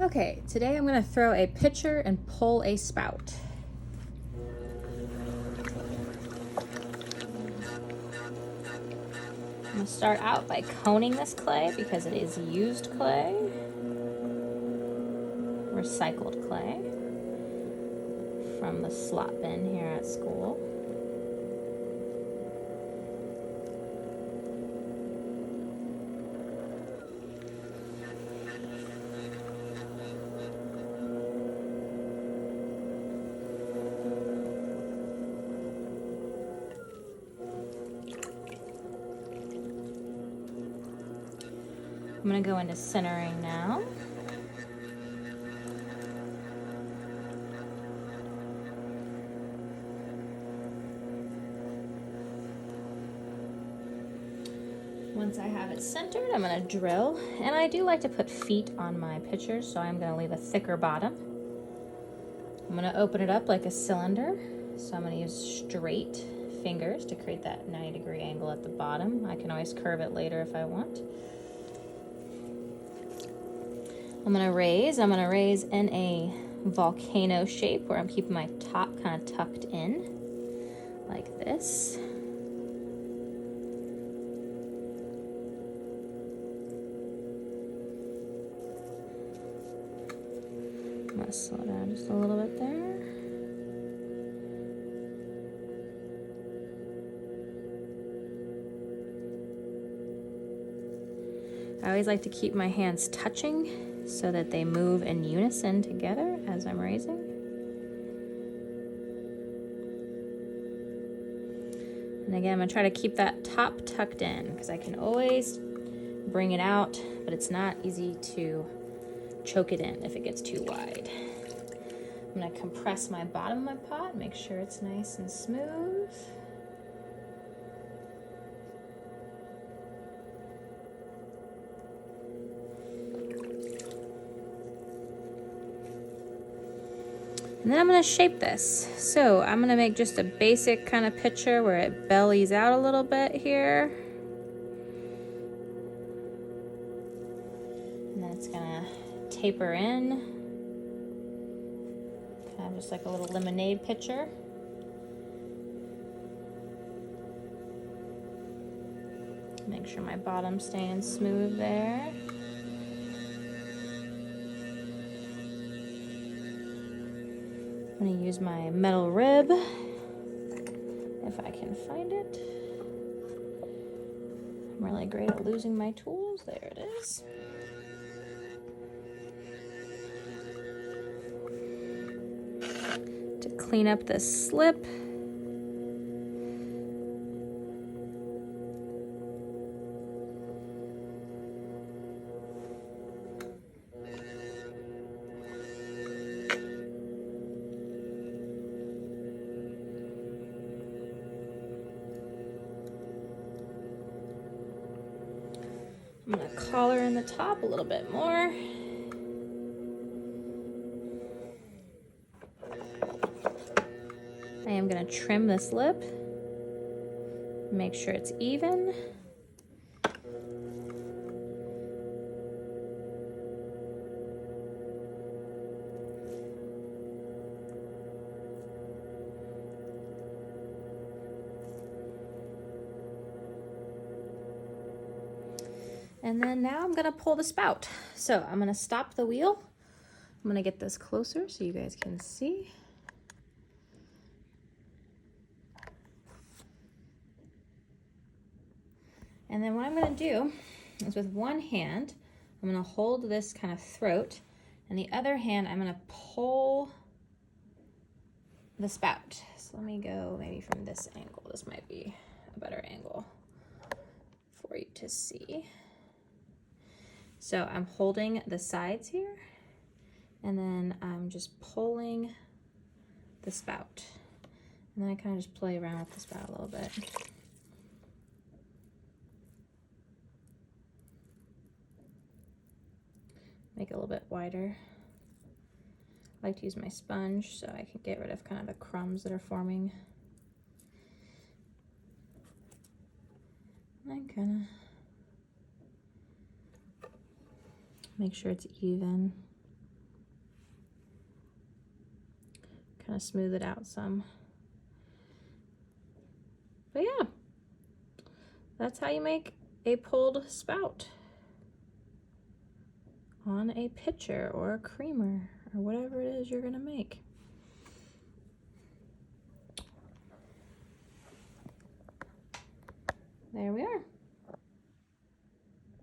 Okay, today I'm going to throw a pitcher and pull a spout. I'm going to start out by coning this clay because it is used clay, recycled clay from the slot bin here at school. I'm going to go into centering now. Once I have it centered, I'm going to drill. And I do like to put feet on my pitcher, so I'm going to leave a thicker bottom. I'm going to open it up like a cylinder. So I'm going to use straight fingers to create that 90-degree angle at the bottom. I can always curve it later if I want. I'm going to raise in a volcano shape where I'm keeping my top kind of tucked in, like this. I'm going to slow down just a little bit there. I always like to keep my hands touching so that they move in unison together as I'm raising. And again, I'm going to try to keep that top tucked in because I can always bring it out, but it's not easy to choke it in if it gets too wide. I'm going to compress my bottom of my pot, make sure it's nice and smooth. And then I'm going to shape this. So I'm going to make just a basic kind of pitcher where it bellies out a little bit here. And then it's going to taper in. Kind of just like a little lemonade pitcher. Make sure my bottom's staying smooth there. I'm going to use my metal rib, if I can find it. I'm really great at losing my tools. There it is. To clean up this slip, I'm going to collar in the top a little bit more. I am going to trim this lip, make sure it's even. And then now I'm gonna pull the spout. So I'm gonna stop the wheel. I'm gonna get this closer so you guys can see. And then what I'm gonna do is with one hand, I'm gonna hold this kind of throat, and the other hand, I'm gonna pull the spout. So let me go maybe from this angle. This might be a better angle for you to see. So I'm holding the sides here, and then I'm just pulling the spout. And then I kind of just play around with the spout a little bit. Make it a little bit wider. I like to use my sponge so I can get rid of kind of the crumbs that are forming. And kind of make sure it's even. kind of smooth it out some. But yeah, that's how you make a pulled spout on a pitcher or a creamer or whatever it is you're gonna make. There we are.